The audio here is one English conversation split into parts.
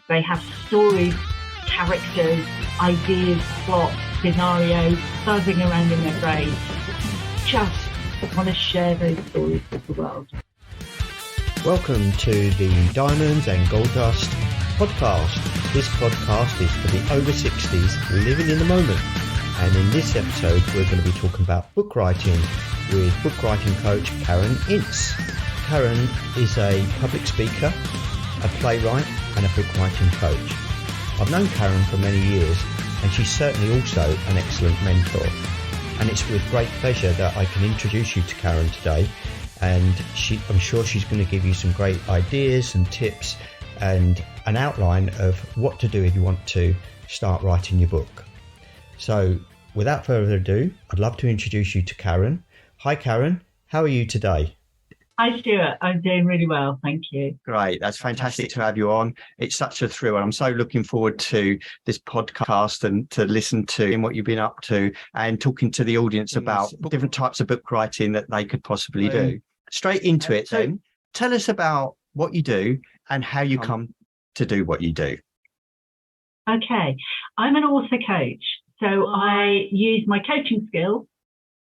They have stories, characters, ideas, plots, scenarios buzzing around in their brain. Just want to share those stories with the world. Welcome to the Diamonds and Gold Dust podcast. This podcast is for the over 60s living in the moment. And in this episode, we're going to be talking about book writing with book writing coach Karen Ince. Karen is a public speaker, a playwright and a book writing coach. I've known Karen for many years and she's certainly also an excellent mentor. And it's with great pleasure that I can introduce you to Karen today. And I'm sure she's going to give you some great ideas and tips and an outline of what to do if you want to start writing your book. So without further ado, I'd love to introduce you to Karen. Hi, Karen. How are you today? Hi, Stuart. I'm doing really well. Thank you. Great. That's fantastic to have you on. It's such a thrill. And I'm so looking forward to this podcast and to listen to what you've been up to and talking to the audience about different types of book writing that they could possibly do. Straight into it then. Tell us about what you do and how you come to do what you do. Okay. I'm an author coach. So I use my coaching skills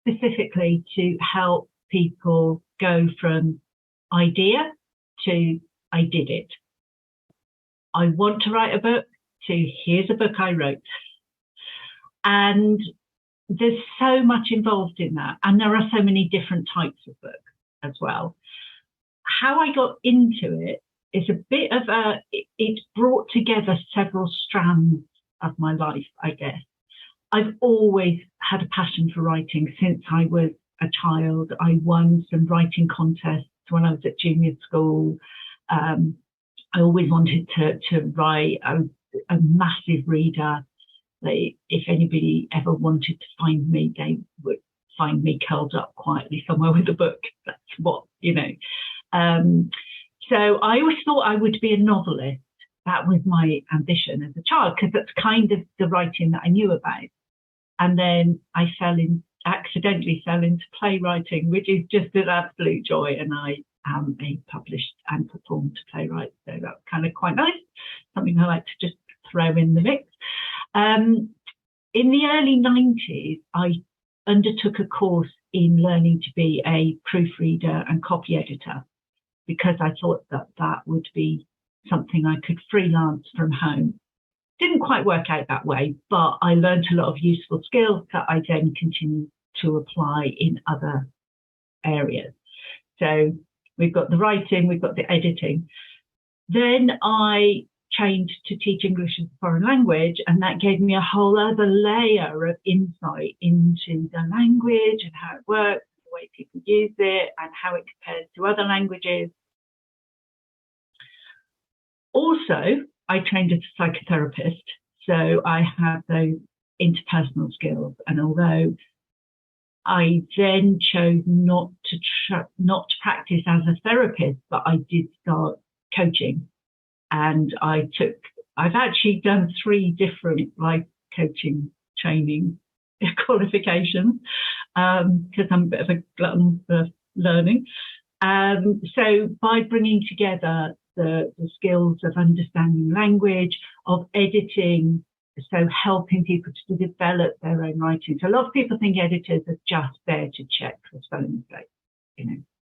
specifically to help people go from idea to I did it. I want to write a book to here's a book I wrote. And there's so much involved in that. And there are so many different types of books as well. How I got into it is a bit of it's brought together several strands of my life, I guess. I've always had a passion for writing since I was a child. I won some writing contests when I was at junior school. I always wanted to write. I was a massive reader. If anybody ever wanted to find me, they would find me curled up quietly somewhere with a book. That's what, So I always thought I would be a novelist. That was my ambition as a child, because that's kind of the writing that I knew about. And then I accidentally fell into playwriting, which is just an absolute joy. And I am a published and performed playwright. So that's kind of quite nice. Something I like to just throw in the mix. In the early 90s, I undertook a course in learning to be a proofreader and copy editor, because I thought that would be something I could freelance from home. Didn't quite work out that way, but I learned a lot of useful skills that I then continued to apply in other areas. So we've got the writing, we've got the editing. Then I changed to teach English as a foreign language, and that gave me a whole other layer of insight into the language and how it works, the way people use it, and how it compares to other languages. Also, I trained as a psychotherapist, so I have those interpersonal skills. And although I then chose not to practice as a therapist, but I did start coaching, and I've actually done 3 different life coaching training qualifications because I'm a bit of a glutton for learning. So by bringing together the skills of understanding language, of editing, so helping people to develop their own writing. So a lot of people think editors are just there to check for spelling mistakes,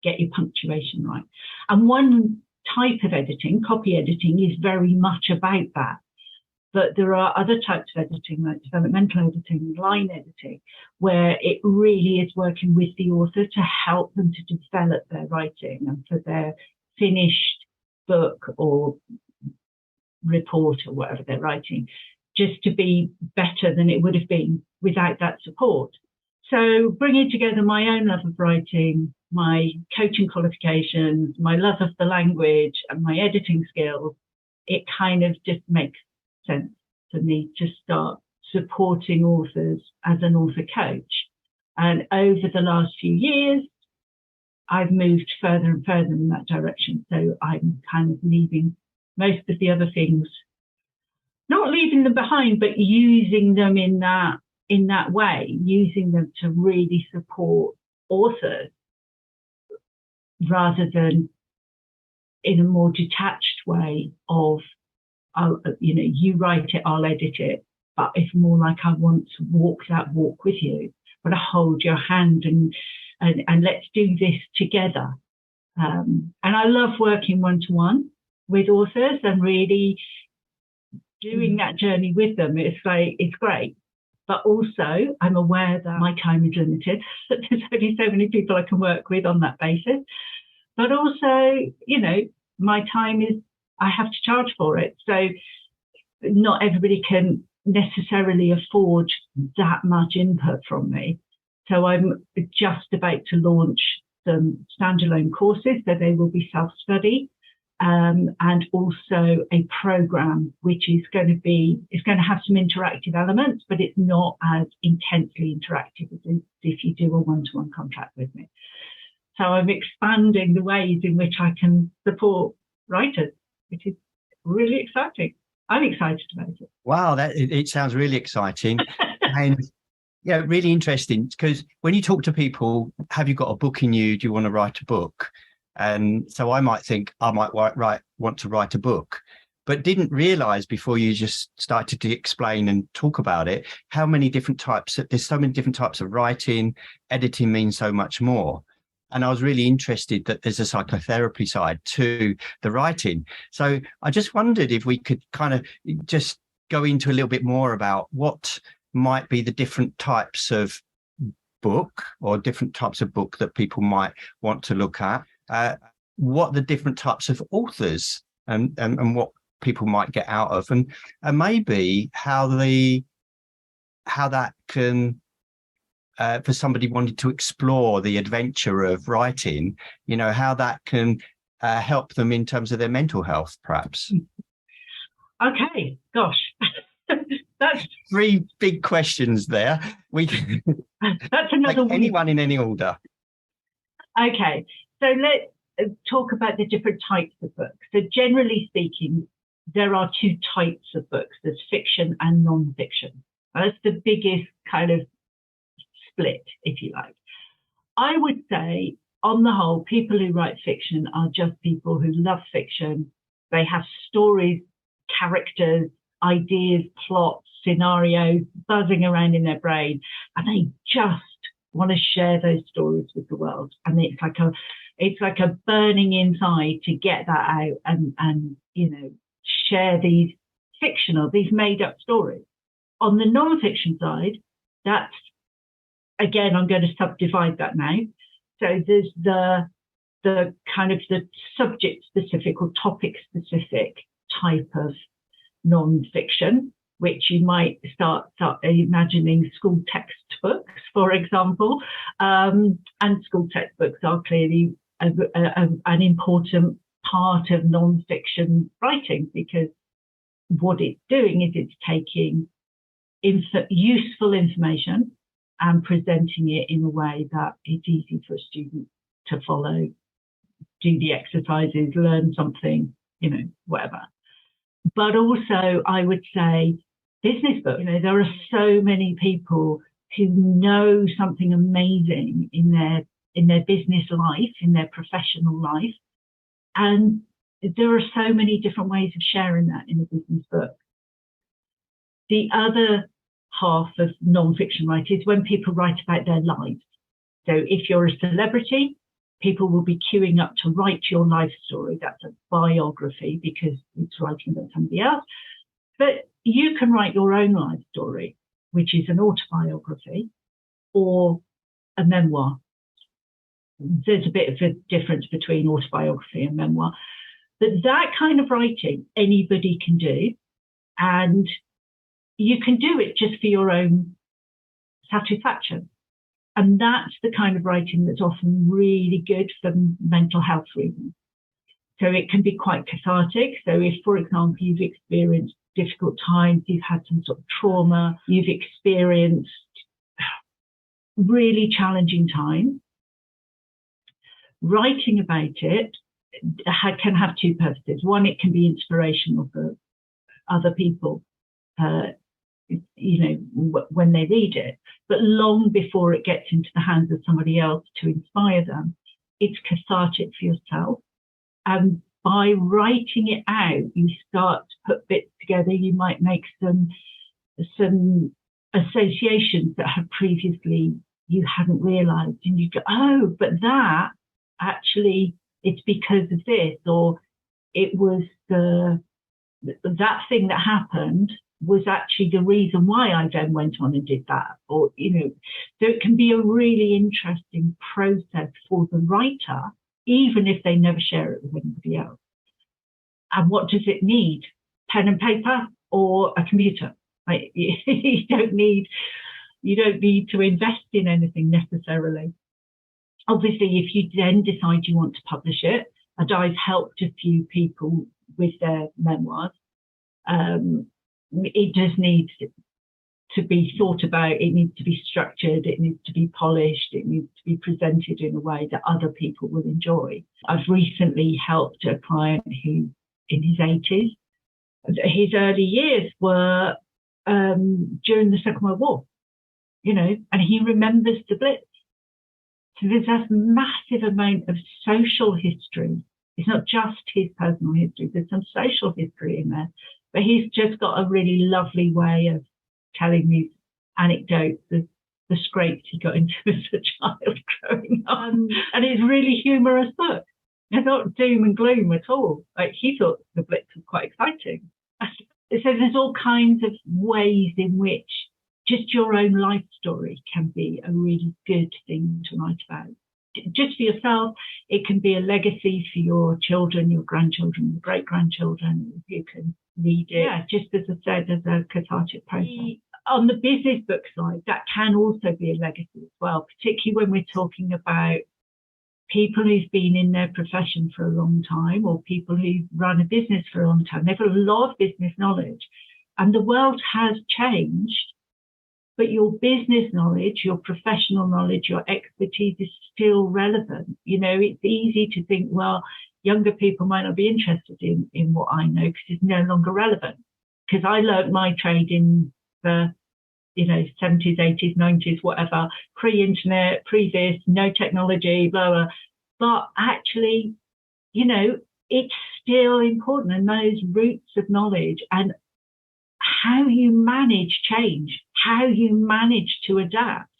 get your punctuation right. And one type of editing, copy editing, is very much about that. But there are other types of editing, like developmental editing, line editing, where it really is working with the author to help them to develop their writing and for their finished book or report or whatever they're writing, just to be better than it would have been without that support. So bringing together my own love of writing, my coaching qualifications, my love of the language and my editing skills, it kind of just makes sense for me to start supporting authors as an author coach. And over the last few years, I've moved further and further in that direction. So I'm kind of leaving most of the other things, not leaving them behind, but using them in that way, using them to really support authors rather than in a more detached way of you write it, I'll edit it. But it's more like I want to walk that walk with you, but I hold your hand and let's do this together. And I love working one-to-one with authors and really doing that journey with them. It's great. But also, I'm aware that my time is limited. There's only so many people I can work with on that basis. But also, my time I have to charge for it. So not everybody can necessarily afford that much input from me. So I'm just about to launch some standalone courses, so they will be self-study, and also a program which is going to have some interactive elements, but it's not as intensely interactive as if you do a one-to-one contract with me. So I'm expanding the ways in which I can support writers, which is really exciting. I'm excited about it. Wow, it sounds really exciting. And yeah, really interesting, because when you talk to people, have you got a book in you? Do you want to write a book? And so I might think I might want to write a book, but didn't realize before you just started to explain and talk about it, how many different types, there's so many different types of writing. Editing means so much more. And I was really interested that there's a psychotherapy side to the writing. So I just wondered if we could kind of just go into a little bit more about what might be the different types of book or different types of book that people might want to look at, what the different types of authors and what people might get out of, and maybe how that can, for somebody wanting to explore the adventure of writing, how that can help them in terms of their mental health, perhaps. Okay, gosh. That's 3 big questions there. That's another like anyone in any order. Okay, so let's talk about the different types of books. So generally speaking, there are 2 types of books. There's fiction and non-fiction. That's the biggest kind of split, if you like. I would say, on the whole, people who write fiction are just people who love fiction. They have stories, characters, ideas, plots, scenarios buzzing around in their brain, and they just want to share those stories with the world. And it's like a burning inside to get that out and share these made up stories. On the non-fiction side, that's, again, I'm going to subdivide that now. So there's the kind of the subject specific or topic specific type of non-fiction, which you might start imagining school textbooks, for example. And school textbooks are clearly an important part of non-fiction writing, because what it's doing is it's taking useful information and presenting it in a way that it's easy for a student to follow, do the exercises, learn something, whatever. But also, I would say business books. There are so many people who know something amazing in their business life, in their professional life. And there are so many different ways of sharing that in a business book. The other half of non-fiction writing is when people write about their lives. So if you're a celebrity, people will be queuing up to write your life story. That's a biography because it's writing about somebody else. But you can write your own life story, which is an autobiography or a memoir. There's a bit of a difference between autobiography and memoir. But that kind of writing, anybody can do. And you can do it just for your own satisfaction. And that's the kind of writing that's often really good for mental health reasons. So it can be quite cathartic. So if, for example, you've experienced difficult times, you've had some sort of trauma, you've experienced really challenging times, writing about it can have 2 purposes. One, it can be inspirational for other people, when they read it. But long before it gets into the hands of somebody else to inspire them, it's cathartic for yourself. And by writing it out, you start to put bits together. You might make some associations that have previously you hadn't realised, and you go, oh, but that actually it's because of this, or it was that thing that happened was actually the reason why I then went on and did that, or so it can be a really interesting process for the writer, even if they never share it with anybody else. And what does it need? Pen and paper or a computer? Like, you don't need to invest in anything necessarily. Obviously, if you then decide you want to publish it, and I've helped a few people with their memoirs, it does need to be thought about. It needs to be structured. It needs to be polished. It needs to be presented in a way that other people will enjoy. I've recently helped a client who, in his 80s, his early years were during the Second World War, and he remembers the Blitz. So there's a massive amount of social history. It's not just his personal history. There's some social history in there. But he's just got a really lovely way of telling these anecdotes of the scrapes he got into as a child growing up. And it's a really humorous book. It's not doom and gloom at all. Like, he thought the Blitz was quite exciting. So there's all kinds of ways in which just your own life story can be a really good thing to write about. Just for yourself, it can be a legacy for your children, your grandchildren, your great-grandchildren. You can read it, just as I said, as a cathartic process. On the business book side, that can also be a legacy as well, particularly when we're talking about people who've been in their profession for a long time, or people who've run a business for a long time. They've got a lot of business knowledge, and the world has changed, but your business knowledge, your professional knowledge, your expertise is still relevant. It's easy to think, well, younger people might not be interested in what I know because it's no longer relevant. Because I learned my trade in the 70s, 80s, 90s, whatever, pre-internet, pre-this, no technology, blah, blah. But actually, it's still important. And those roots of knowledge and how you manage change, how you manage to adapt,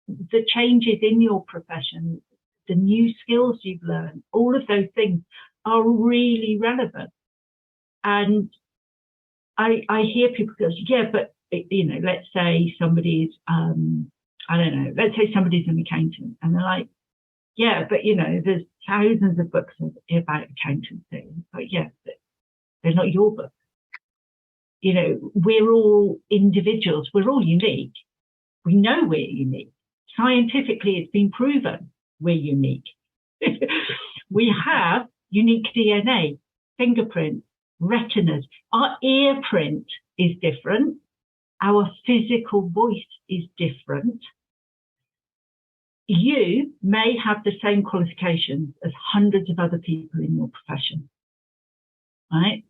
the changes in your profession, the new skills you've learned, all of those things are really relevant. And I hear people go, yeah, but, let's say somebody's, let's say somebody's an accountant, and they're like, yeah, but, there's thousands of books about accountancy. But yeah, but they're not your book. We're all individuals. We're all unique. We know we're unique. Scientifically, it's been proven we're unique. We have unique DNA, fingerprints, retinas. Our ear print is different. Our physical voice is different. You may have the same qualifications as hundreds of other people in your profession, right?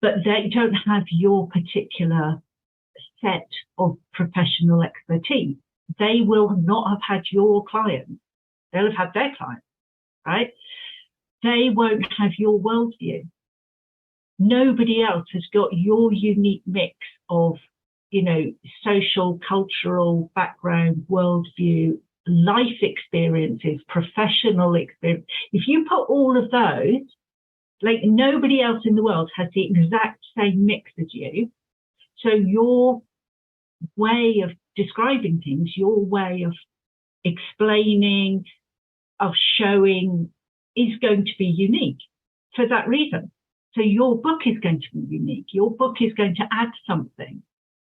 But they don't have your particular set of professional expertise. They will not have had your clients. They'll have had their clients, right? They won't have your worldview. Nobody else has got your unique mix of, social, cultural background, worldview, life experiences, professional experience. If you put all of those, like, nobody else in the world has the exact same mix as you. So your way of describing things, your way of explaining, of showing is going to be unique for that reason. So your book is going to be unique. Your book is going to add something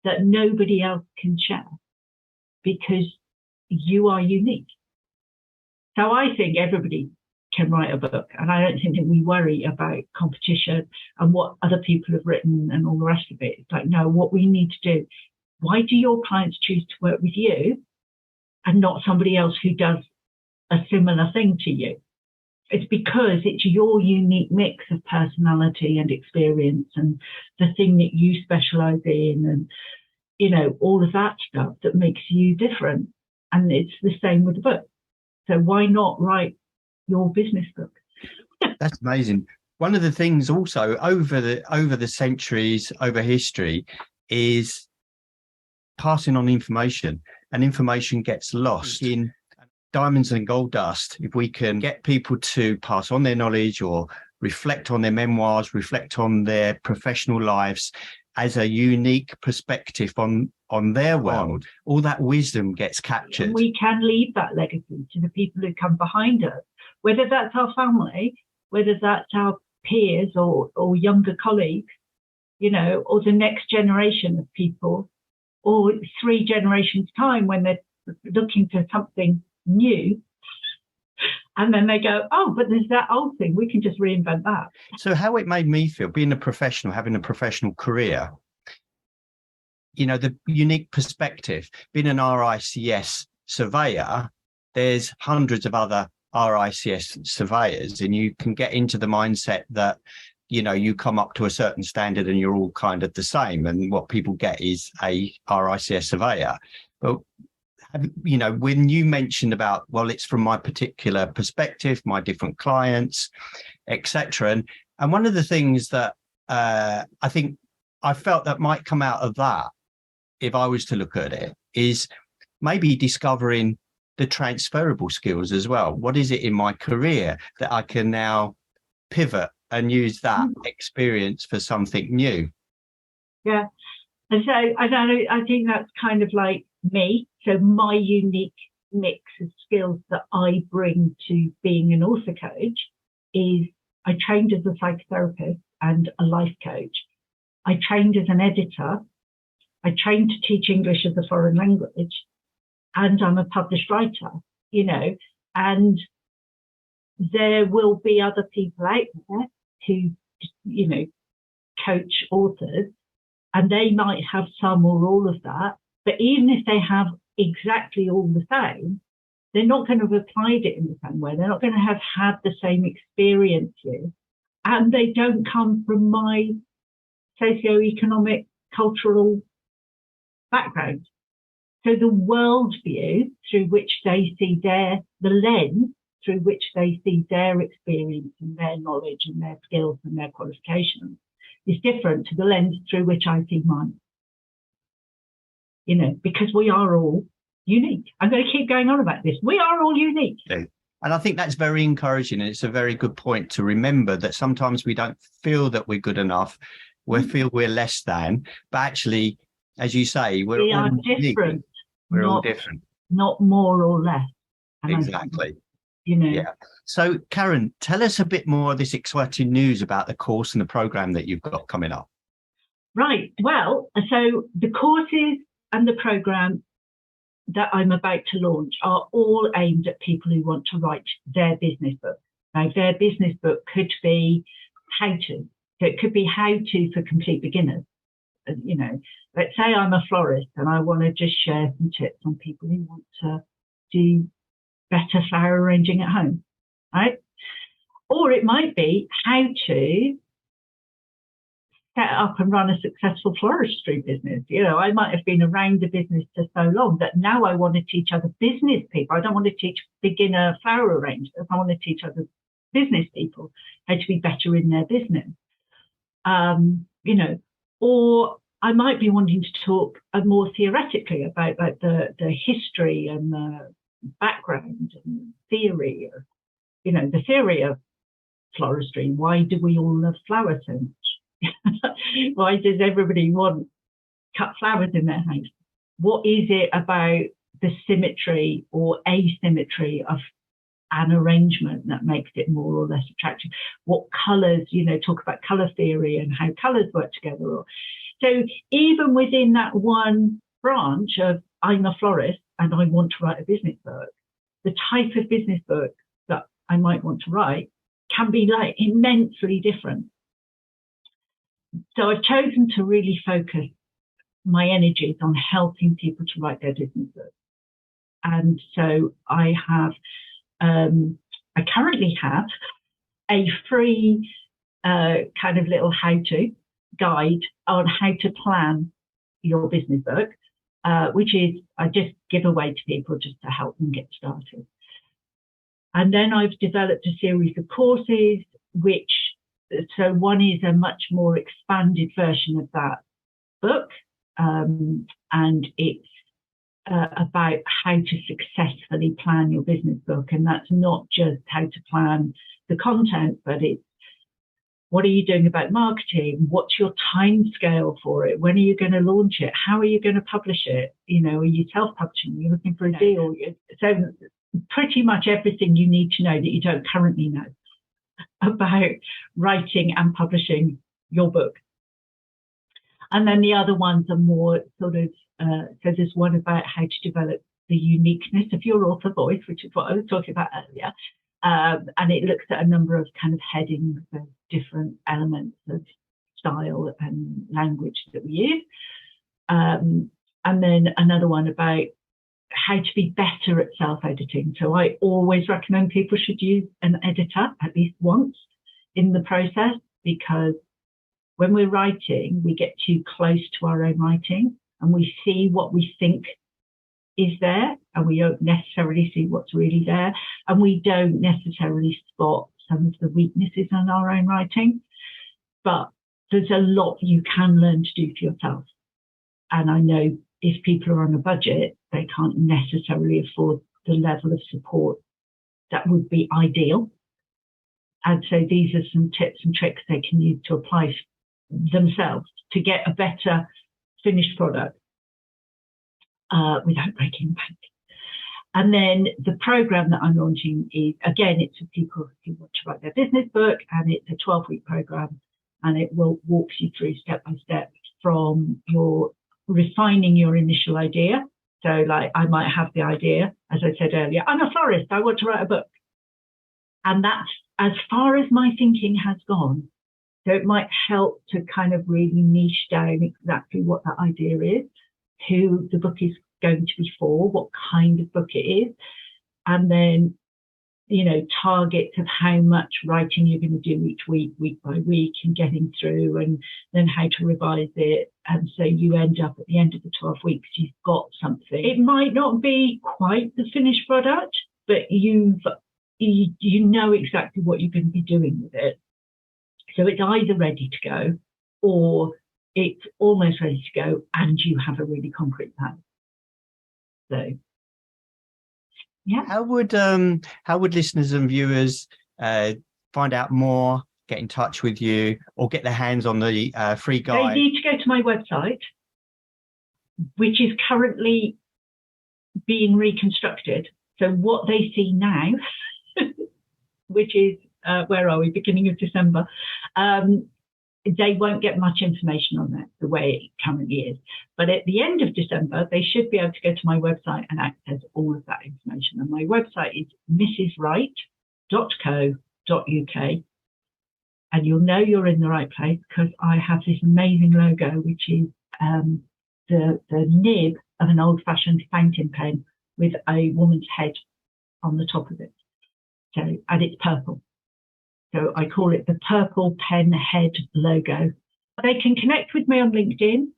that nobody else can share because you are unique. So I think everybody can write a book, and I don't think that we worry about competition and what other people have written and all the rest of it. It's like, no, what we need to do, why do your clients choose to work with you and not somebody else who does a similar thing to you? It's because it's your unique mix of personality and experience and the thing that you specialize in and, all of that stuff that makes you different. And it's the same with the book. So why not write your business book? That's amazing. One of the things also over the centuries, over history, is passing on information, and information gets lost. In Diamonds and Gold Dust, if we can get people to pass on their knowledge or reflect on their memoirs, reflect on their professional lives as a unique perspective on their world, all that wisdom gets captured. And we can leave that legacy to the people who come behind us, whether that's our family, whether that's our peers or younger colleagues, or the next generation of people, or 3 generations' time when they're looking for something new. And then they go, oh, but there's that old thing. We can just reinvent that. So how it made me feel, being a professional, having a professional career, the unique perspective, being an RICS surveyor, there's hundreds of other RICS surveyors, and you can get into the mindset that, you come up to a certain standard and you're all kind of the same. And what people get is a RICS surveyor. But when you mentioned about, well, it's from my particular perspective, my different clients, etc. And one of the things that I think I felt that might come out of that, if I was to look at it, is maybe discovering the transferable skills as well. What is it in my career that I can now pivot and use that experience for something new? Yeah. And so I think that's kind of like me. So my unique mix of skills that I bring to being an author coach is I trained as a psychotherapist and a life coach. I trained as an editor. I trained to teach English as a foreign language. And I'm a published writer, and there will be other people out there who, coach authors, and they might have some or all of that. But even if they have exactly all the same, they're not going to have applied it in the same way. They're not going to have had the same experiences. And they don't come from my socioeconomic, cultural background. So the worldview through which they see the lens through which they see their experience and their knowledge and their skills and their qualifications is different to the lens through which I see mine. Because we are all unique. I'm going to keep going on about this. We are all unique. And I think that's very encouraging. And it's a very good point to remember that sometimes we don't feel that we're good enough. We feel we're less than, but actually, as you say, we are different. We're all different. Not more or less. And exactly. Yeah. So, Karen, tell us a bit more of this exciting news about the course and the program that you've got coming up. Right. Well, so the courses and the program that I'm about to launch are all aimed at people who want to write their business book. Now, their business book could be how to. So it could be how to for complete beginners. Let's say I'm a florist and I want to just share some tips on people who want to do better flower arranging at home, right? Or it might be how to set up and run a successful floristry business. I might have been around the business for so long that now I want to teach other business people. I don't want to teach beginner flower arrangers. I want to teach other business people how to be better in their business. Or I might be wanting to talk more theoretically about like the history and the background and theory of, the theory of floristry. Why do we all love flowers so much? Why does everybody want cut flowers in their house? What is it about the symmetry or asymmetry of an arrangement that makes it more or less attractive? What colours, talk about colour theory and how colours work together. So even within that one branch of I'm a florist and I want to write a business book, the type of business book that I might want to write can be like immensely different. So I've chosen to really focus my energies on helping people to write their business book. And so I currently have a free kind of little how-to guide on how to plan your business book, which is I just give away to people just to help them get started. And then I've developed a series of courses so one is a much more expanded version of that book, and it's about how to successfully plan your business book. And that's not just how to plan the content, but it's what are you doing about marketing? What's your time scale for it? When are you going to launch it? How are you going to publish it? Are you self-publishing? Are you looking for a deal? So pretty much everything you need to know that you don't currently know about writing and publishing your book. And then the other ones are more sort of, so there's one about how to develop the uniqueness of your author voice, which is what I was talking about earlier. And it looks at a number of kind of headings of different elements of style and language that we use. And then another one about how to be better at self-editing. So I always recommend people should use an editor at least once in the process, because when we're writing, we get too close to our own writing and we see what we think is there, and we don't necessarily see what's really there, and we don't necessarily spot some of the weaknesses in our own writing. But there's a lot you can learn to do for yourself. And I know if people are on a budget, they can't necessarily afford the level of support that would be ideal. And so these are some tips and tricks they can use to apply themselves to get a better finished product without breaking the bank. And then the program that I'm launching is, again, it's for people who want to write their business book, and it's a 12-week program, and it will walk you through step by step from your refining your initial idea. So like I might have the idea, as I said earlier, I'm a florist, I want to write a book. And that's as far as my thinking has gone. So it might help to kind of really niche down exactly what that idea is, who the book is going to be for, what kind of book it is, and then, targets of how much writing you're going to do each week, week by week, and getting through, and then how to revise it. And so you end up at the end of the 12 weeks, you've got something. It might not be quite the finished product, but you know exactly what you're going to be doing with it. So it's either ready to go or it's almost ready to go and you have a really concrete plan. So, yeah. How would listeners and viewers find out more, get in touch with you, or get their hands on the free guide? They need to go to my website, which is currently being reconstructed. So what they see now, which is, where are we, beginning of December, they won't get much information on that the way it currently is. But at the end of December, they should be able to go to my website and access all of that information. And my website is mrswright.co.uk. And you'll know you're in the right place because I have this amazing logo, which is the nib of an old-fashioned fountain pen with a woman's head on the top of it. So, and it's purple. So I call it the purple pen head logo. They can connect with me on LinkedIn.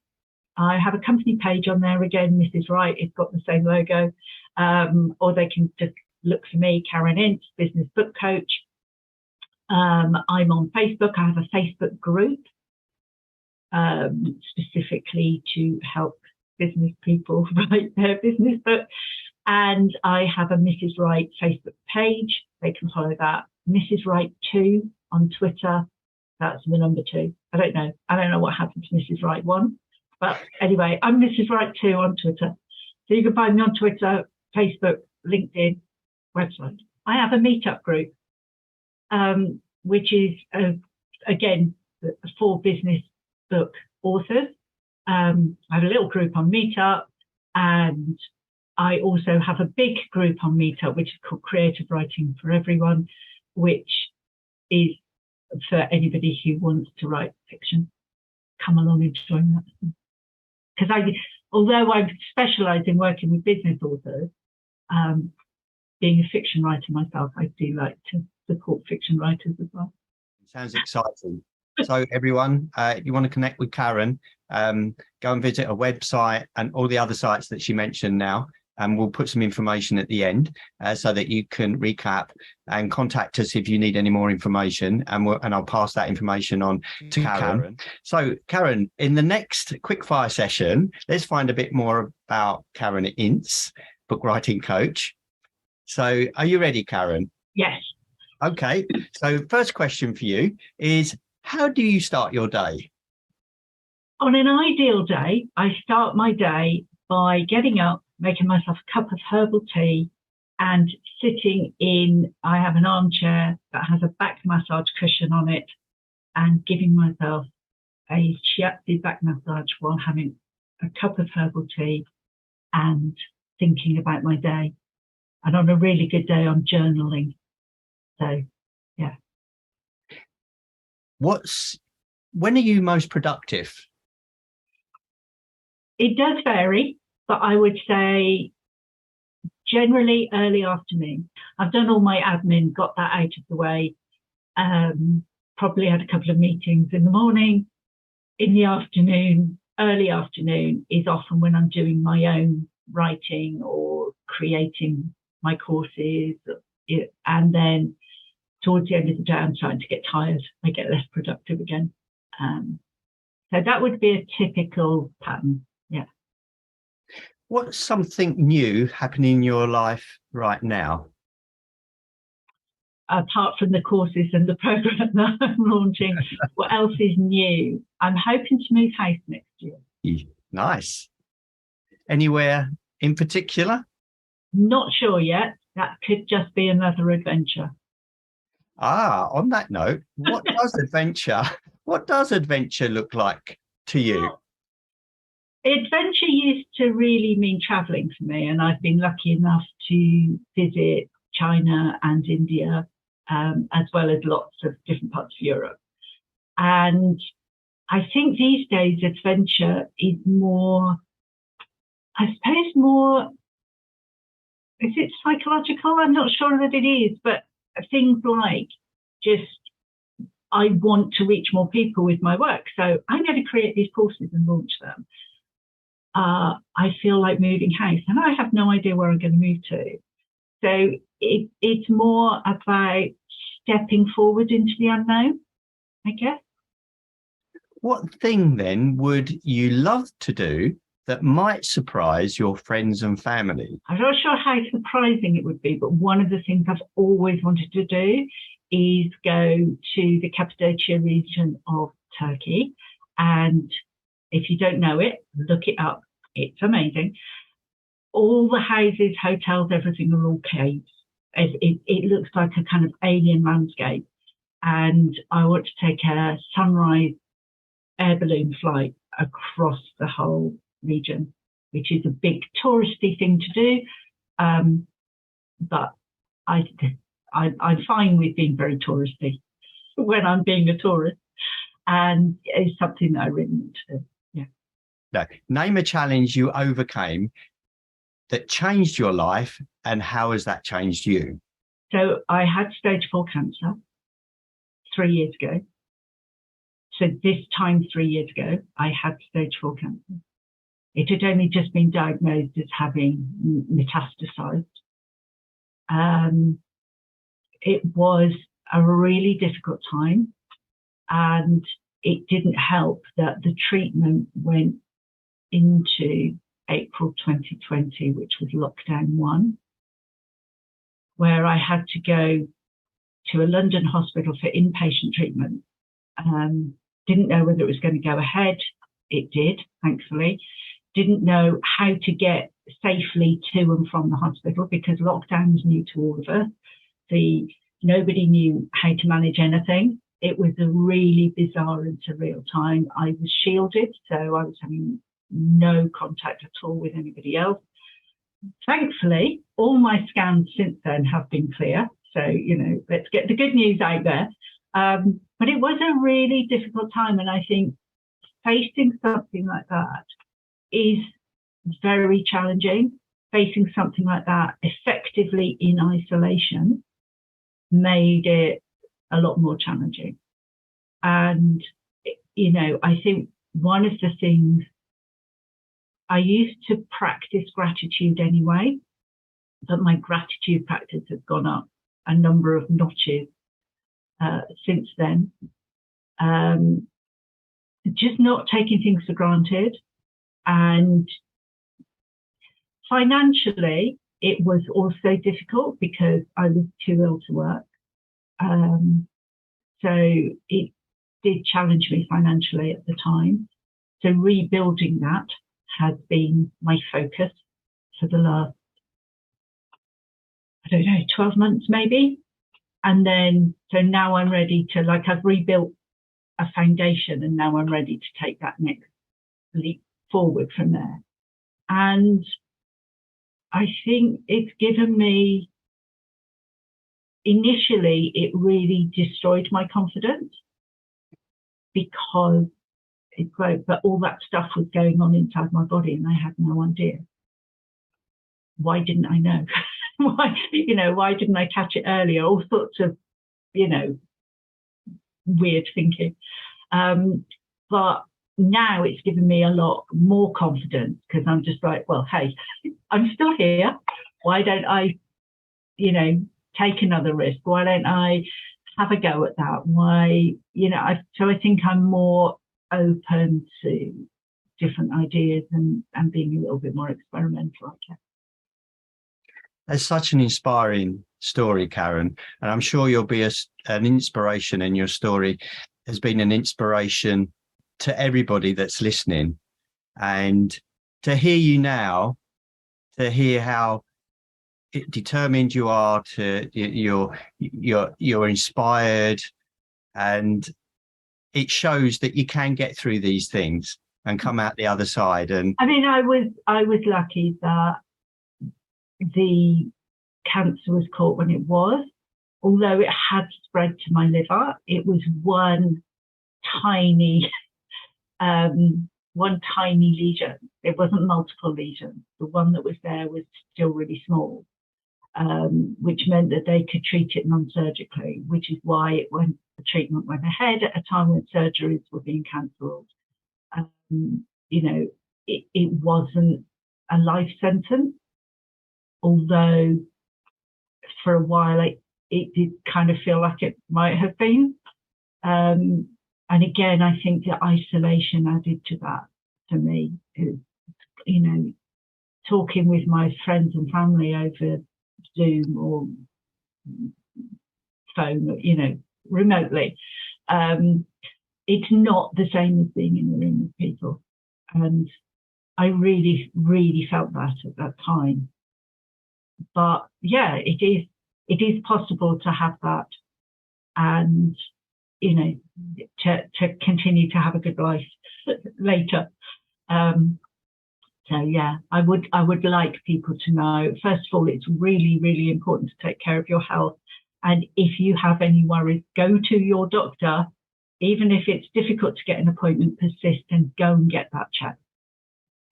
I have a company page on there again, Mrs. Wright. It's got the same logo. Or they can just look for me, Karen Ince, business book coach. I'm on Facebook. I have a Facebook group specifically to help business people write their business book. And I have a Mrs. Wright Facebook page. They can follow that. Mrs. Wright 2 on Twitter. That's the number 2. I don't know what happened to Mrs. Wright 1. But anyway, I'm Mrs. Wright 2 on Twitter. So you can find me on Twitter, Facebook, LinkedIn, website. I have a meetup group, which is, again, for business book authors. I have a little group on Meetup, and I also have a big group on Meetup, which is called Creative Writing for Everyone, which is for anybody who wants to write fiction. Come along and join that. Because although I specialise in working with business authors, being a fiction writer myself, I do like to support fiction writers as well. Sounds exciting. So everyone, if you want to connect with Karen, go and visit her website and all the other sites that she mentioned now. and we'll put some information at the end so that you can recap and contact us if you need any more information, and I'll pass that information on to Karen. So, Karen, in the next quickfire session, let's find a bit more about Karen Ince, book writing coach. So, are you ready, Karen? Yes. Okay. So, first question for you is, how do you start your day? On an ideal day, I start my day by getting up, making myself a cup of herbal tea, and sitting in, I have an armchair that has a back massage cushion on it, and giving myself a shiatsu back massage while having a cup of herbal tea and thinking about my day. And on a really good day, I'm journaling. So, yeah. When are you most productive? It does vary, but I would say generally early afternoon. I've done all my admin, got that out of the way. Probably had a couple of meetings in the morning. In the afternoon, early afternoon is often when I'm doing my own writing or creating my courses. And then towards the end of the day, I'm starting to get tired. I get less productive again. So that would be a typical pattern. Yeah. What's something new happening in your life right now? Apart from the courses and the program that I'm launching, what else is new? I'm hoping to move house next year. Nice. Anywhere in particular? Not sure yet. That could just be another adventure. On that note, what does adventure look like to you? Well, adventure used to really mean traveling for me, and I've been lucky enough to visit China and India, as well as lots of different parts of Europe. And I think these days adventure is more, I suppose more, is it psychological? I'm not sure that it is, but things like just, I want to reach more people with my work. So I'm going to create these courses and launch them. I feel like moving house, and I have no idea where I'm going to move to. So it's more about stepping forward into the unknown, I guess. What thing then would you love to do that might surprise your friends and family? I'm not sure how surprising it would be, but one of the things I've always wanted to do is go to the Cappadocia region of Turkey. And if you don't know it, look it up. It's amazing. All the houses, hotels, everything are all caves. It looks like a kind of alien landscape. And I want to take a sunrise air balloon flight across the whole region, which is a big touristy thing to do. But I'm fine with being very touristy when I'm being a tourist. And it's something that I really need to do. Yeah. No. Name a challenge you overcame that changed your life, and how has that changed you? So I had stage 4 cancer 3 years ago. So this time 3 years ago, I had stage 4 cancer. It had only just been diagnosed as having metastasized. It was a really difficult time, and it didn't help that the treatment went into April 2020, which was lockdown 1, where I had to go to a London hospital for inpatient treatment. Didn't know whether it was going to go ahead. It did, thankfully. Didn't know how to get safely to and from the hospital because lockdown was new to all of us. Nobody knew how to manage anything. It was a really bizarre and surreal time. I was shielded, so I was having no contact at all with anybody else. Thankfully, all my scans since then have been clear. So, let's get the good news out there. But it was a really difficult time. And I think facing something like that is very challenging. Facing something like that effectively in isolation made it a lot more challenging. And, I think one of the things I used to practice gratitude anyway, but my gratitude practice has gone up a number of notches since then. Just not taking things for granted. And financially, it was also difficult because I was too ill to work. So it did challenge me financially at the time. So rebuilding that has been my focus for the last, 12 months maybe. And then, so now I'm ready to, I've rebuilt a foundation, and now I'm ready to take that next leap forward from there. And I think it's given me, initially, it really destroyed my confidence because it's like, but all that stuff was going on inside my body and I had no idea. Why didn't I know? Why didn't I catch it earlier? All sorts of, weird thinking. But now it's given me a lot more confidence because I'm just like, well, hey, I'm still here. Why don't I, take another risk? Why don't I have a go at that? Why, so I think I'm more open to different ideas and being a little bit more experimental, I guess. That's such an inspiring story, Karen, and I'm sure you'll be an inspiration, and your story has been an inspiration to everybody that's listening. And to hear you now, to hear how determined you are, to you're inspired, and it shows that you can get through these things and come out the other side. And I mean, I was lucky that the cancer was caught when it was, although it had spread to my liver. It was one tiny lesion. It wasn't multiple lesions. The one that was there was still really small, which meant that they could treat it non-surgically, which is why the treatment went ahead at a time when surgeries were being cancelled. It wasn't a life sentence, although for a while it did kind of feel like it might have been. And again, I think the isolation added to that for me. Talking with my friends and family over Zoom or phone, remotely. It's not the same as being in the room with people. And I really, really felt that at that time. But yeah, it is possible to have that and, to continue to have a good life later. So yeah, I would like people to know, first of all, it's really, really important to take care of your health. And if you have any worries, go to your doctor. Even if it's difficult to get an appointment, persist and go and get that checked.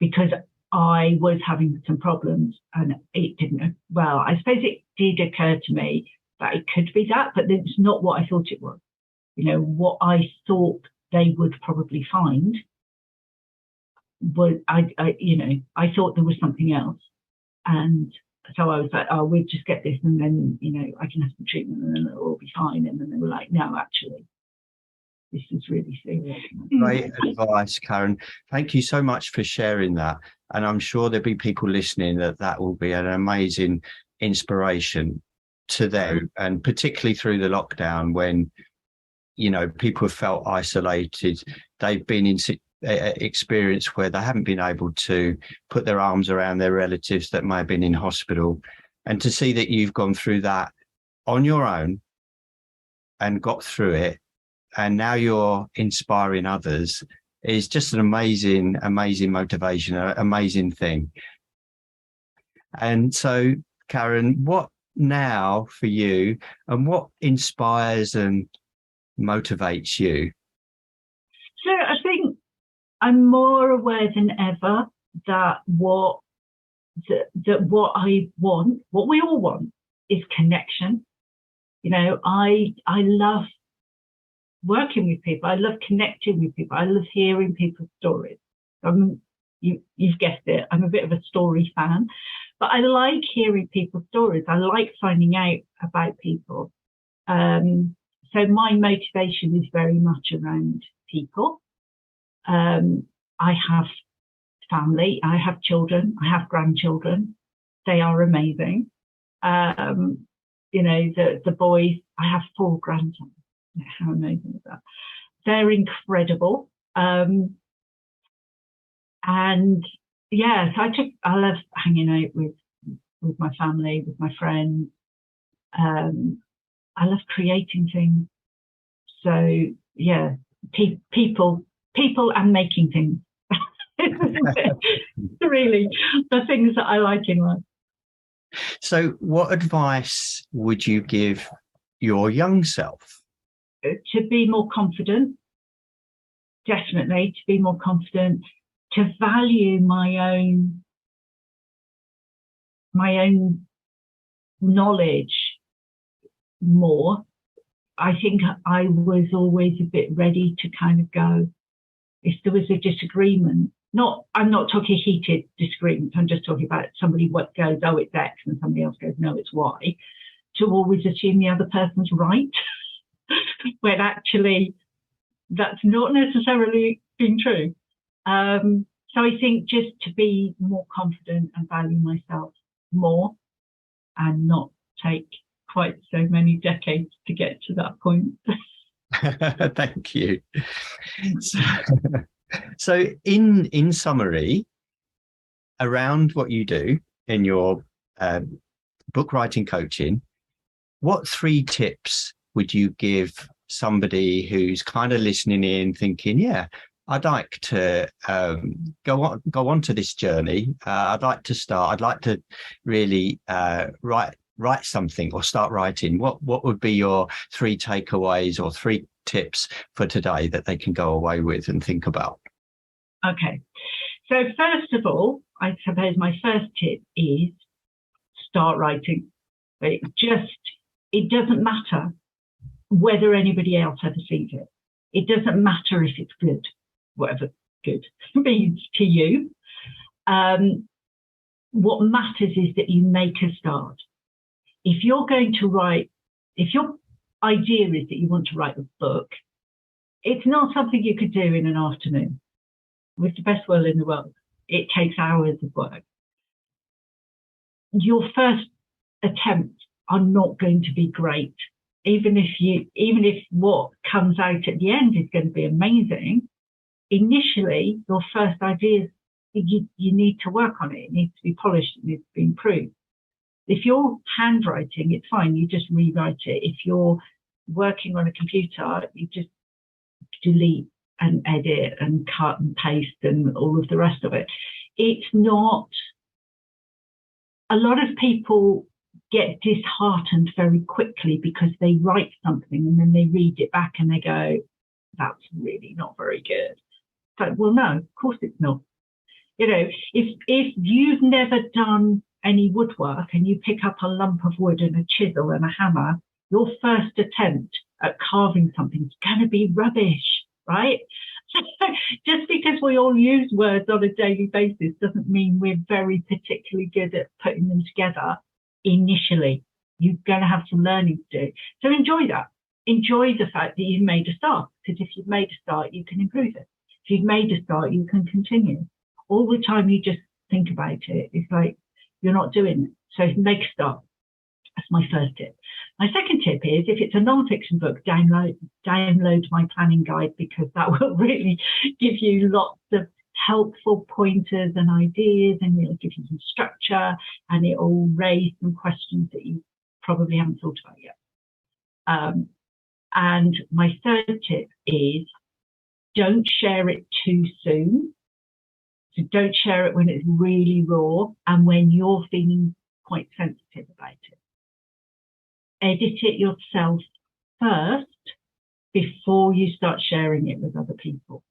Because I was having some problems and it didn't, well, I suppose it did occur to me that it could be that, but it's not what I thought it was. What I thought they would probably find was, I thought there was something else. And so I was like, oh, we'll just get this and then, I can have some treatment and then it'll all be fine. And then they were like, no, actually, this is really serious. Great advice, Karen. Thank you so much for sharing that. And I'm sure there'll be people listening that will be an amazing inspiration to them. And particularly through the lockdown when, people have felt isolated. They've been in experience where they haven't been able to put their arms around their relatives that may have been in hospital. And to see that you've gone through that on your own and got through it, and now you're inspiring others, is just an amazing, amazing motivation, an amazing thing. And so, Karen, what now for you, and what inspires and motivates you? So I think I'm more aware than ever that what I want, what we all want, is connection. I love working with people. I love connecting with people. I love hearing people's stories. I'm you've guessed it. I'm a bit of a story fan, but I like hearing people's stories. I like finding out about people. So my motivation is very much around people. I have family, I have children, I have grandchildren. They are amazing. The boys, I have 4 grandsons. How amazing is that? They're incredible. And yeah, so I love hanging out with my family, with my friends. I love creating things. So yeah, people and making things. Really, the things that I like in life. So what advice would you give your young self? To be more confident, definitely, to be more confident, to value my own knowledge more. I think I was always a bit ready to kind of go, if there was a disagreement, I'm not talking heated disagreements, I'm just talking about somebody what goes, oh, it's X, and somebody else goes, no, it's Y, to always assume the other person's right, when actually that's not necessarily being true. So I think just to be more confident and value myself more, and not take quite so many decades to get to that point. Thank you. So in summary, around what you do in your book writing coaching, what 3 tips would you give somebody who's kind of listening in thinking, yeah, I'd like to go on to this journey. I'd like to really write something or start writing. What would be your 3 takeaways or 3 tips for today that they can go away with and think about? Okay. So first of all, I suppose my first tip is start writing. It doesn't matter whether anybody else ever sees it. It doesn't matter if it's good, whatever good means to you. What matters is that you make a start. If you're going to write, if your idea is that you want to write a book, it's not something you could do in an afternoon with the best will in the world. It takes hours of work. Your first attempts are not going to be great. Even if what comes out at the end is going to be amazing, initially your first ideas, you need to work on it. It needs to be polished, it needs to be improved. If you're handwriting, it's fine, you just rewrite it. If you're working on a computer, you just delete and edit and cut and paste and all of the rest of it. It's not, a lot of people get disheartened very quickly because they write something and then they read it back and they go, that's really not very good. But well, no, of course it's not. You know, if you've never done any woodwork and you pick up a lump of wood and a chisel and a hammer, your first attempt at carving something is going to be rubbish, right? Just because we all use words on a daily basis doesn't mean we're very particularly good at putting them together initially. You're going to have some learning to do. So enjoy that. Enjoy the fact that you've made a start, because if you've made a start, you can improve it. If you've made a start, you can continue. All the time you just think about it, it's like you're not doing it. So make a start. That's my first tip. My second tip is, if it's a non-fiction book, download my planning guide, because that will really give you lots of helpful pointers and ideas, and it'll give you some structure, and it will raise some questions that you probably haven't thought about yet. And my third tip is, don't share it too soon. So don't share it when it's really raw and when you're feeling quite sensitive about it. Edit it yourself first before you start sharing it with other people.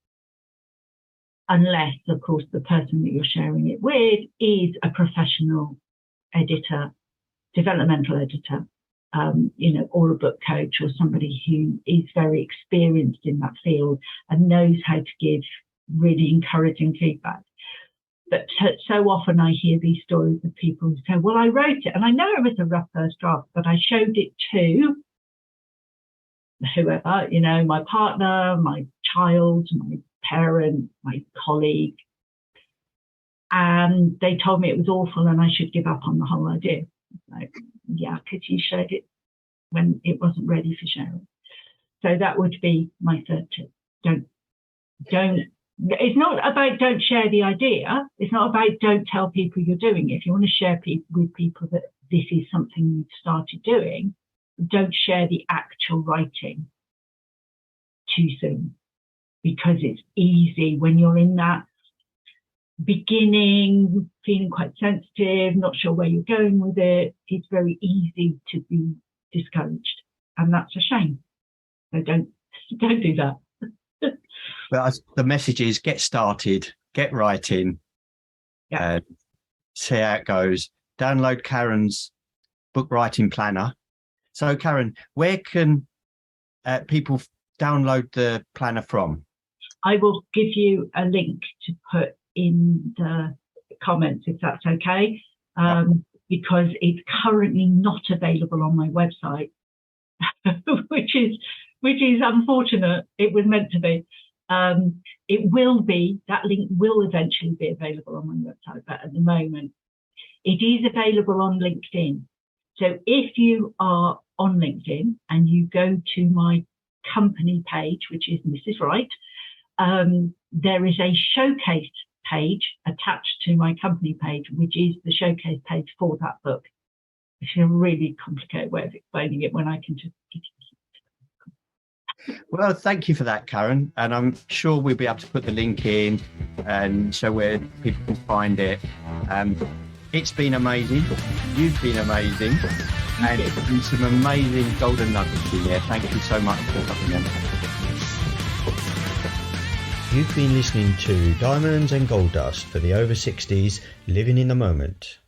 Unless, of course, the person that you're sharing it with is a professional editor, developmental editor, or a book coach, or somebody who is very experienced in that field and knows how to give really encouraging feedback. But so often I hear these stories of people who say, well, I wrote it and I know it was a rough first draft, but I showed it to whoever, my partner, my child, my parent, my colleague. And they told me it was awful and I should give up on the whole idea. Like, yeah, because you showed it when it wasn't ready for sharing. So that would be my third tip. It's not about don't share the idea. It's not about don't tell people you're doing it. If you want to share with people that this is something you've started doing, don't share the actual writing too soon, because it's easy when you're in that beginning, feeling quite sensitive, not sure where you're going with it. It's very easy to be discouraged, and that's a shame. So don't do that. But the message is get started, get writing, and see how it goes. Download Karen's book writing planner. So, Karen, where can people download the planner from? I will give you a link to put in the comments, if that's okay, because it's currently not available on my website, which is unfortunate. It was meant to be. It will be, that link will eventually be available on my website, but at the moment it is available on LinkedIn. So if you are on LinkedIn and you go to my company page, which is Mrs. Wright, there is a showcase page attached to my company page, which is the showcase page for that book. It's a really complicated way of explaining it when I can just give you. Well, thank you for that, Karen. And I'm sure we'll be able to put the link in and show where people can find it. It's been amazing. You've been amazing. And it's been some amazing golden nuggets in there. Thank you so much for coming in. You've been listening to Diamonds and Gold Dust for the over 60s living in the moment.